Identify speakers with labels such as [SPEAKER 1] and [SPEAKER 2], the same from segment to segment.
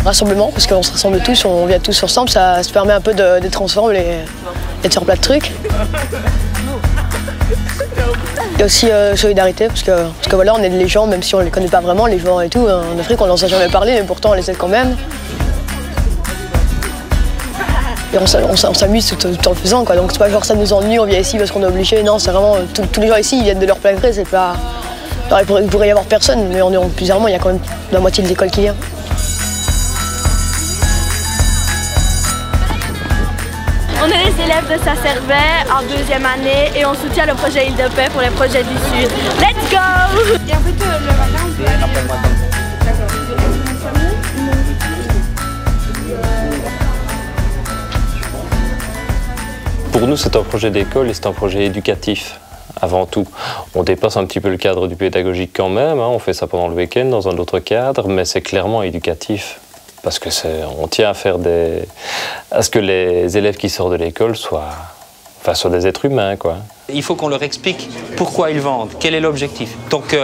[SPEAKER 1] rassemblement, parce qu'on se rassemble tous, on vient tous ensemble, ça se permet un peu de transformer et de faire plein de trucs. Il y a aussi solidarité, parce que voilà, on aide les gens, même si on ne les connaît pas vraiment, les gens et tout. En Afrique, on n'en a jamais parlé, mais pourtant on les aide quand même. Et on s'amuse tout en le faisant, quoi. Donc c'est pas genre ça nous ennuie, on vient ici parce qu'on est obligé. Non, c'est vraiment, tous les gens ici, ils viennent de leur plein gré, c'est pas... Alors, il pourrait y avoir personne, mais on est plusieurs mois, il y a quand même la moitié de l'école qui vient.
[SPEAKER 2] On est les élèves de Saint-Servais en 2e année et on soutient le projet Île de Paix pour les projets du Sud. Let's go! Et en fait, le matin,
[SPEAKER 3] Pour nous, c'est un projet d'école et c'est un projet éducatif. Avant tout, on dépasse un petit peu le cadre du pédagogique quand même, hein, on fait ça pendant le week-end dans un autre cadre, mais c'est clairement éducatif. Parce que on tient à faire à ce que les élèves qui sortent de l'école soient des êtres humains, quoi.
[SPEAKER 4] Il faut qu'on leur explique pourquoi ils vendent, quel est l'objectif. Donc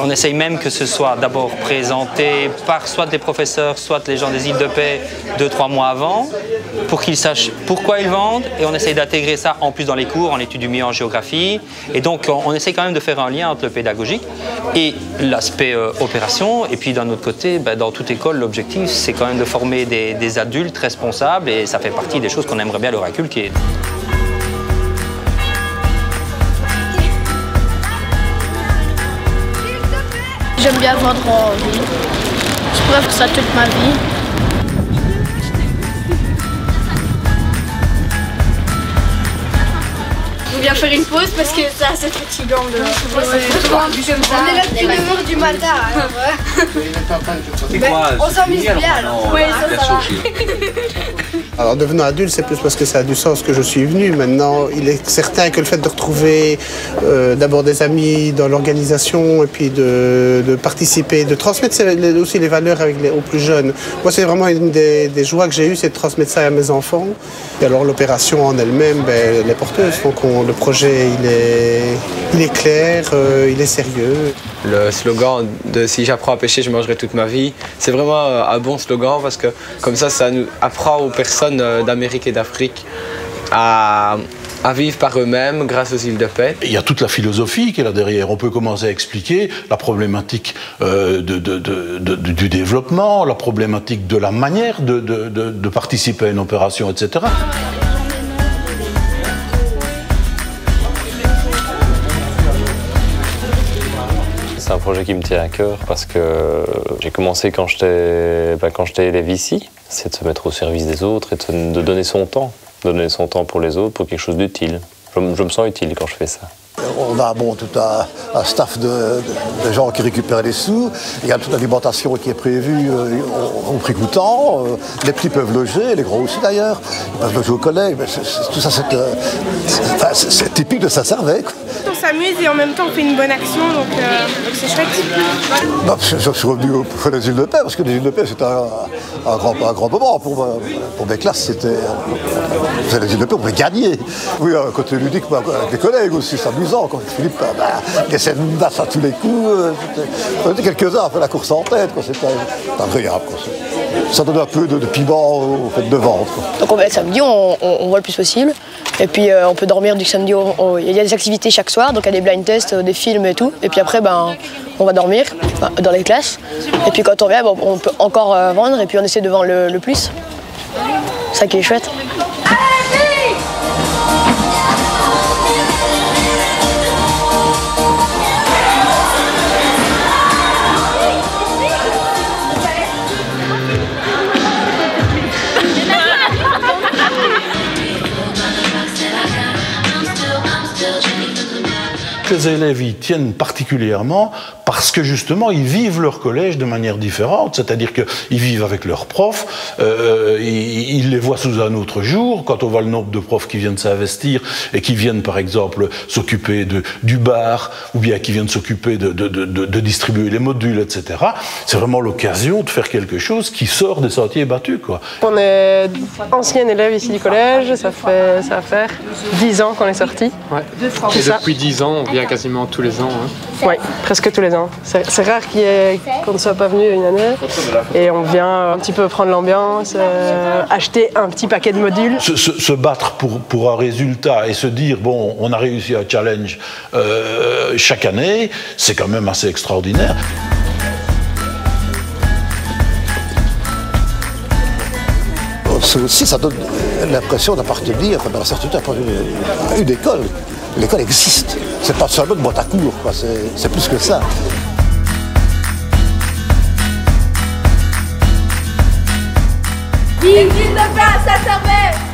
[SPEAKER 4] on essaye même que ce soit d'abord présenté par soit les professeurs, soit les gens des Îles de Paix 2-3 mois avant, pour qu'ils sachent pourquoi ils vendent, et on essaye d'intégrer ça en plus dans les cours, en études du milieu, en géographie. Et donc on essaye quand même de faire un lien entre le pédagogique et l'aspect opération. Et puis d'un autre côté, dans toute école, l'objectif c'est quand même de former des adultes responsables, et ça fait partie des choses qu'on aimerait bien leur inculquer.
[SPEAKER 2] J'aime bien vendre en ville. Je pourrais faire ça toute ma vie. On vient faire une pause parce que c'est assez fatigant de... On est là depuis 9h du matin. On s'amuse bien. Oui, ça va.
[SPEAKER 5] Alors, devenant adulte, c'est plus parce que ça a du sens que je suis venu. Maintenant, il est certain que le fait de retrouver d'abord des amis dans l'organisation et puis de participer, de transmettre aussi les valeurs aux plus jeunes. Moi, c'est vraiment une des joies que j'ai eues, c'est de transmettre ça à mes enfants. Et alors, l'opération en elle-même, elle est porteuse. Donc, le projet, il est clair, il est sérieux.
[SPEAKER 6] Le slogan de « Si j'apprends à pêcher, je mangerai toute ma vie », c'est vraiment un bon slogan parce que comme ça nous apprend aux personnes d'Amérique et d'Afrique à vivre par eux-mêmes grâce aux îles de paix.
[SPEAKER 7] Il y a toute la philosophie qui est là derrière. On peut commencer à expliquer la problématique du développement, la problématique de la manière de participer à une opération, etc.
[SPEAKER 3] C'est un projet qui me tient à cœur parce que j'ai commencé quand j'étais élève ici, c'est de se mettre au service des autres et de donner son temps pour les autres, pour quelque chose d'utile. Je me sens utile quand je fais ça.
[SPEAKER 8] On a tout un staff de gens qui récupèrent les sous. Il y a toute l'alimentation qui est prévue au prix coûtant. Les petits peuvent loger, les gros aussi d'ailleurs. Ils peuvent loger au collège. Tout ça, c'est typique de Saint-Servais.
[SPEAKER 9] On s'amuse et en même temps on fait une bonne action, donc c'est chouette.
[SPEAKER 8] Je suis revenu pour les îles de paix, parce que les îles de paix c'était un grand moment. Pour mes classes, c'était les îles de paix, on pouvait gagner. Oui, un côté ludique avec les collègues aussi, c'est amusant. Quand Philippe il essaie de me battre à tous les coups. On était quelques-uns après la course en tête, c'était agréable. Ça donne un peu de piment au fait de vendre.
[SPEAKER 1] Donc le samedi, on voit le plus possible. Et puis on peut dormir du samedi il y a des activités chaque soir, donc il y a des blind tests, des films et tout. Et puis après, on va dormir dans les classes. Et puis quand on vient, on peut encore vendre et puis on essaie de vendre le plus. C'est ça qui est chouette.
[SPEAKER 7] Les élèves y tiennent particulièrement parce que justement ils vivent leur collège de manière différente, c'est-à-dire qu'ils vivent avec leurs profs, ils les voient sous un autre jour. Quand on voit le nombre de profs qui viennent s'investir et qui viennent par exemple s'occuper du bar ou bien qui viennent s'occuper de distribuer les modules, etc. C'est vraiment l'occasion de faire quelque chose qui sort des sentiers battus, quoi.
[SPEAKER 9] On est ancien élève ici du collège, ça va faire 10 ans qu'on est sorti.
[SPEAKER 10] Ouais. Et depuis 10 ans, on vient vient quasiment tous les ans. Hein.
[SPEAKER 11] Oui, presque tous les ans. C'est rare qu'on ne soit pas venu une année. Et on vient un petit peu prendre l'ambiance, acheter un petit paquet de modules.
[SPEAKER 7] Se battre pour un résultat et se dire, bon, on a réussi un challenge chaque année, c'est quand même assez extraordinaire.
[SPEAKER 8] Aussi, ça donne l'impression d'appartenir, dans la certitude, à une école. L'école existe. C'est pas seulement de boîte à cours, c'est plus que ça.
[SPEAKER 2] Vive l'île de Paix, ça servait.